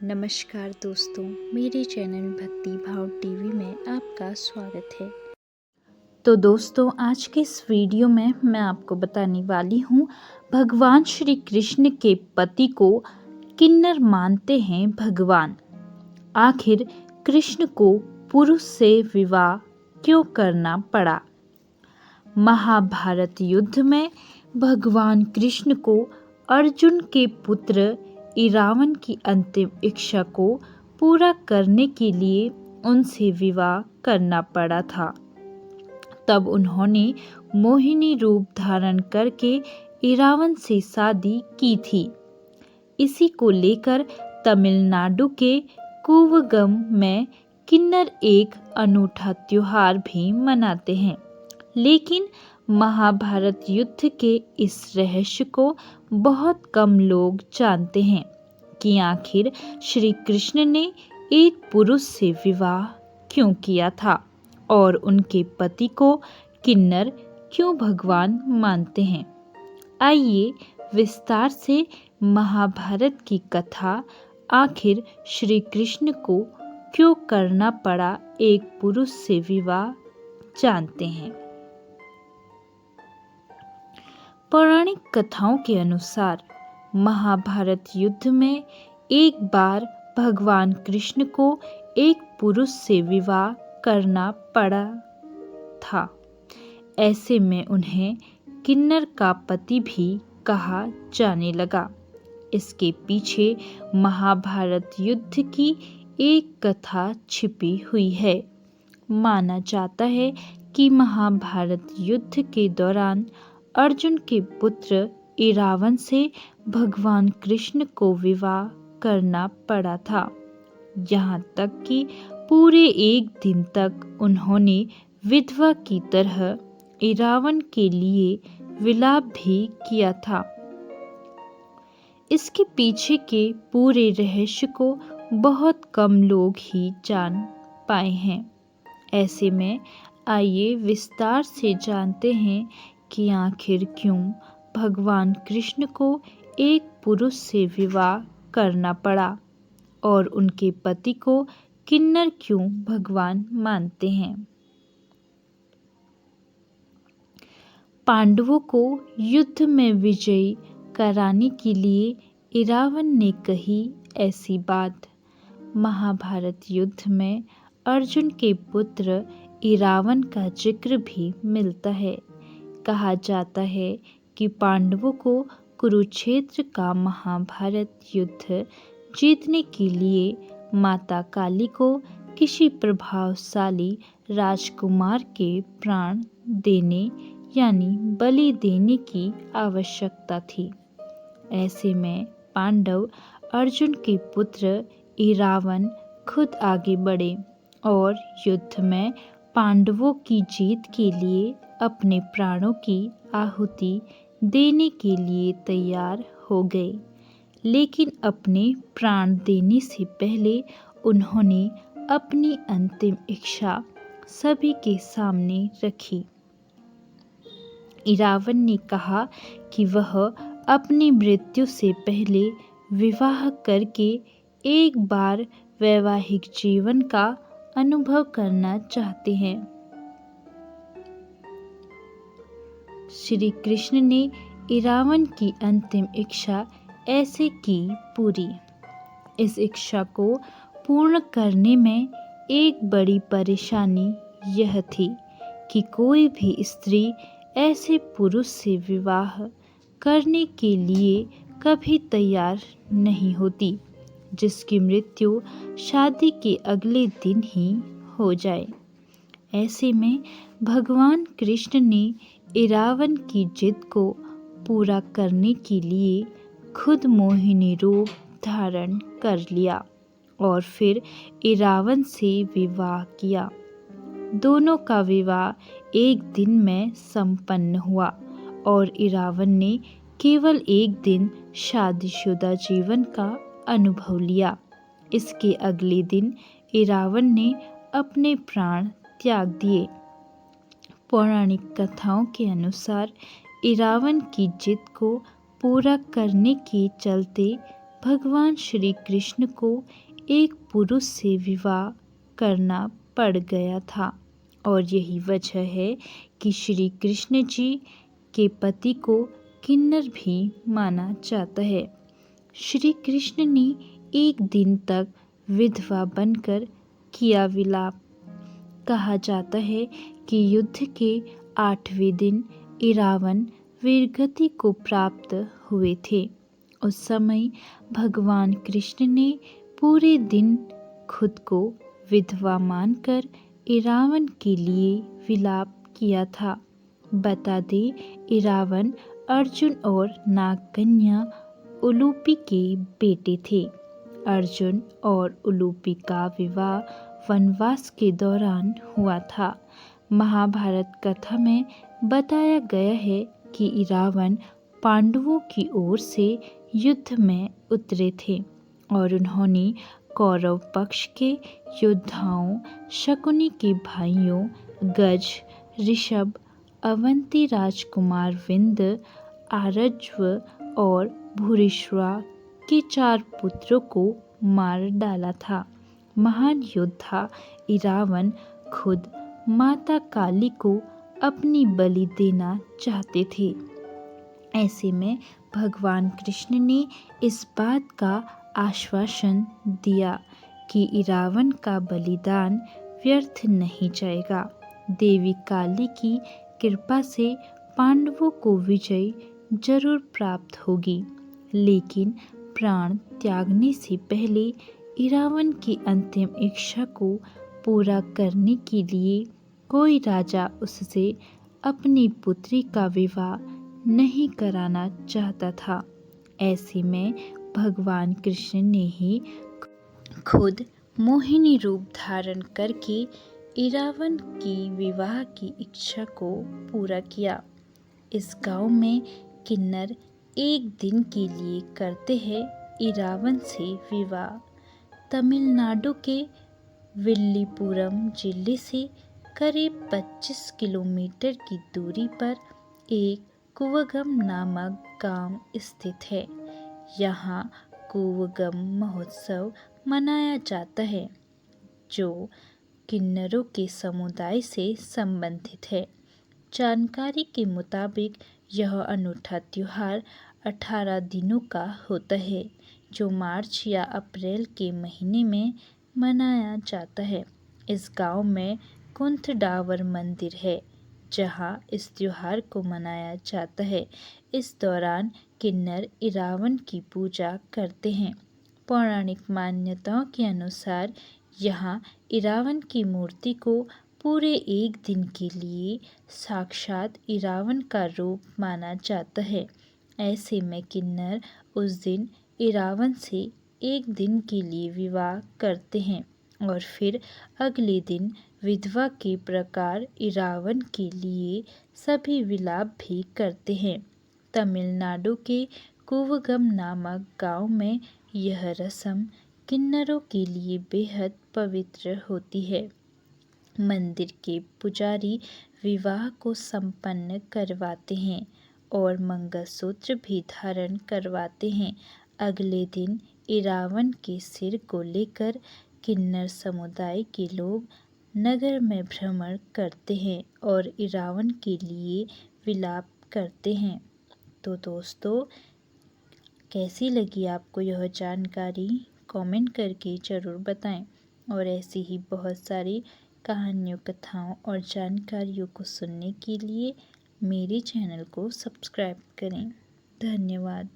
नमस्कार दोस्तों, मेरे चैनल भक्ति भाव टीवी में आपका स्वागत है। तो दोस्तों, आज के इस वीडियो में मैं आपको बताने वाली हूँ भगवान श्री कृष्ण के पति को किन्नर मानते हैं भगवान। आखिर कृष्ण को पुरुष से विवाह क्यों करना पड़ा? महाभारत युद्ध में भगवान कृष्ण को अर्जुन के पुत्र इरावन की अंतिम इच्छा को पूरा करने के लिए उनसे विवाह करना पड़ा था। तब उन्होंने मोहिनी रूप धारण करके इरावन से शादी की थी। इसी को लेकर तमिलनाडु के कूवगम में किन्नर एक अनूठा त्योहार भी मनाते हैं। लेकिन महाभारत युद्ध के इस रहस्य को बहुत कम लोग जानते हैं कि आखिर श्री कृष्ण ने एक पुरुष से विवाह क्यों किया था और उनके पति को किन्नर क्यों भगवान मानते हैं। आइए विस्तार से महाभारत की कथा, आखिर श्री कृष्ण को क्यों करना पड़ा एक पुरुष से विवाह, जानते हैं। पौराणिक कथाओं के अनुसार महाभारत युद्ध में एक बार भगवान कृष्ण को एक पुरुष से विवाह करना पड़ा था। ऐसे में उन्हें किन्नर का पति भी कहा जाने लगा। इसके पीछे महाभारत युद्ध की एक कथा छिपी हुई है। माना जाता है कि महाभारत युद्ध के दौरान अर्जुन के पुत्र इरावन से भगवान कृष्ण को विवाह करना पड़ा था। यहाँ तक कि पूरे एक दिन तक उन्होंने विधवा की तरह इरावन के लिए विलाप भी किया था। इसके पीछे के पूरे रहस्य को बहुत कम लोग ही जान पाए हैं। ऐसे में आइए विस्तार से जानते हैं कि आखिर क्यों भगवान कृष्ण को एक पुरुष से विवाह करना पड़ा और उनके पति को किन्नर क्यों भगवान मानते हैं। पांडवों को युद्ध में विजयी कराने के लिए इरावन ने कही ऐसी बात। महाभारत युद्ध में अर्जुन के पुत्र इरावन का जिक्र भी मिलता है। कहा जाता है कि पांडवों को कुरुक्षेत्र का महाभारत युद्ध जीतने के लिए माता काली को किसी प्रभावशाली राजकुमार के प्राण देने यानी बलि देने की आवश्यकता थी। ऐसे में पांडव अर्जुन के पुत्र इरावन खुद आगे बढ़े और युद्ध में पांडवों की जीत के लिए अपने प्राणों की आहुति देने के लिए तैयार हो गए। लेकिन अपने प्राण देने से पहले उन्होंने अपनी अंतिम इच्छा सभी के सामने रखी। इरावन ने कहा कि वह अपनी मृत्यु से पहले विवाह करके एक बार वैवाहिक जीवन का अनुभव करना चाहते हैं। श्री कृष्ण ने इरावन की अंतिम इच्छा ऐसे की पूरी। इस इच्छा को पूर्ण करने में एक बड़ी परेशानी यह थी कि कोई भी स्त्री ऐसे पुरुष से विवाह करने के लिए कभी तैयार नहीं होती जिसकी मृत्यु शादी के अगले दिन ही हो जाए। ऐसे में भगवान कृष्ण ने इरावन की जिद को पूरा करने के लिए खुद मोहिनी रूप धारण कर लिया और फिर इरावन से विवाह किया। दोनों का विवाह एक दिन में संपन्न हुआ और इरावन ने केवल एक दिन शादीशुदा जीवन का अनुभव लिया। इसके अगले दिन इरावन ने अपने प्राण त्याग दिए। पौराणिक कथाओं के अनुसार इरावन की जिद को पूरा करने के चलते भगवान श्री कृष्ण को एक पुरुष से विवाह करना पड़ गया था और यही वजह है कि श्री कृष्ण जी के पति को किन्नर भी माना जाता है। श्री कृष्ण ने एक दिन तक विधवा बनकर किया विलाप। कहा जाता है कि युद्ध के 8वें दिन इरावन वीरगति को प्राप्त हुए थे। उस समय भगवान कृष्ण ने पूरे दिन खुद को विधवा मानकर इरावन के लिए विलाप किया था। बता दे, इरावन अर्जुन और नागकन्या उलूपी के बेटे थे। अर्जुन और उलूपी का विवाह वनवास के दौरान हुआ था। महाभारत कथा में बताया गया है कि इरावन पांडवों की ओर से युद्ध में उतरे थे और उन्होंने कौरव पक्ष के योद्धाओं शकुनी के भाइयों गज, ऋषभ, अवंती राजकुमार विंद, आरज्व और भूरिश्वा के 4 पुत्रों को मार डाला था। महान योद्धा इरावन खुद माता काली को अपनी बलि देना चाहते थे। ऐसे में भगवान कृष्ण ने इस बात का आश्वासन दिया कि इरावन का बलिदान व्यर्थ नहीं जाएगा। देवी काली की कृपा से पांडवों को विजय जरूर प्राप्त होगी, लेकिन प्राण त्यागने से पहले इरावन की अंतिम इच्छा को पूरा करने के लिए कोई राजा उससे अपनी पुत्री का विवाह नहीं कराना चाहता था। ऐसे में भगवान कृष्ण ने ही खुद मोहिनी रूप धारण करके इरावन की विवाह की इच्छा को पूरा किया। इस गांव में किन्नर एक दिन के लिए करते हैं इरावन से विवाह। तमिलनाडु के विल्लीपुरम जिले से करीब 25 किलोमीटर की दूरी पर एक कुवगम नामक गांव स्थित है। यहाँ कुवगम महोत्सव मनाया जाता है जो किन्नरों के समुदाय से संबंधित है। जानकारी के मुताबिक यह अनूठा त्योहार 18 दिनों का होता है जो मार्च या अप्रैल के महीने में मनाया जाता है। इस गांव में कुंथडावर मंदिर है जहां इस त्योहार को मनाया जाता है। इस दौरान किन्नर इरावन की पूजा करते हैं। पौराणिक मान्यताओं के अनुसार यहाँ इरावन की मूर्ति को पूरे एक दिन के लिए साक्षात इरावन का रूप माना जाता है। ऐसे में किन्नर उस दिन इरावन से एक दिन के लिए विवाह करते हैं और फिर अगले दिन विधवा के प्रकार इरावन के लिए सभी विलाप भी करते हैं। तमिलनाडु के कुवगम नामक गांव में यह रस्म किन्नरों के लिए बेहद पवित्र होती है। मंदिर के पुजारी विवाह को संपन्न करवाते हैं और मंगलसूत्र भी धारण करवाते हैं। अगले दिन इरावन के सिर को लेकर किन्नर समुदाय के लोग नगर में भ्रमण करते हैं और इरावन के लिए विलाप करते हैं। तो दोस्तों, कैसी लगी आपको यह जानकारी? कमेंट करके ज़रूर बताएं और ऐसी ही बहुत सारी कहानियों, कथाओं और जानकारियों को सुनने के लिए मेरे चैनल को सब्सक्राइब करें। धन्यवाद।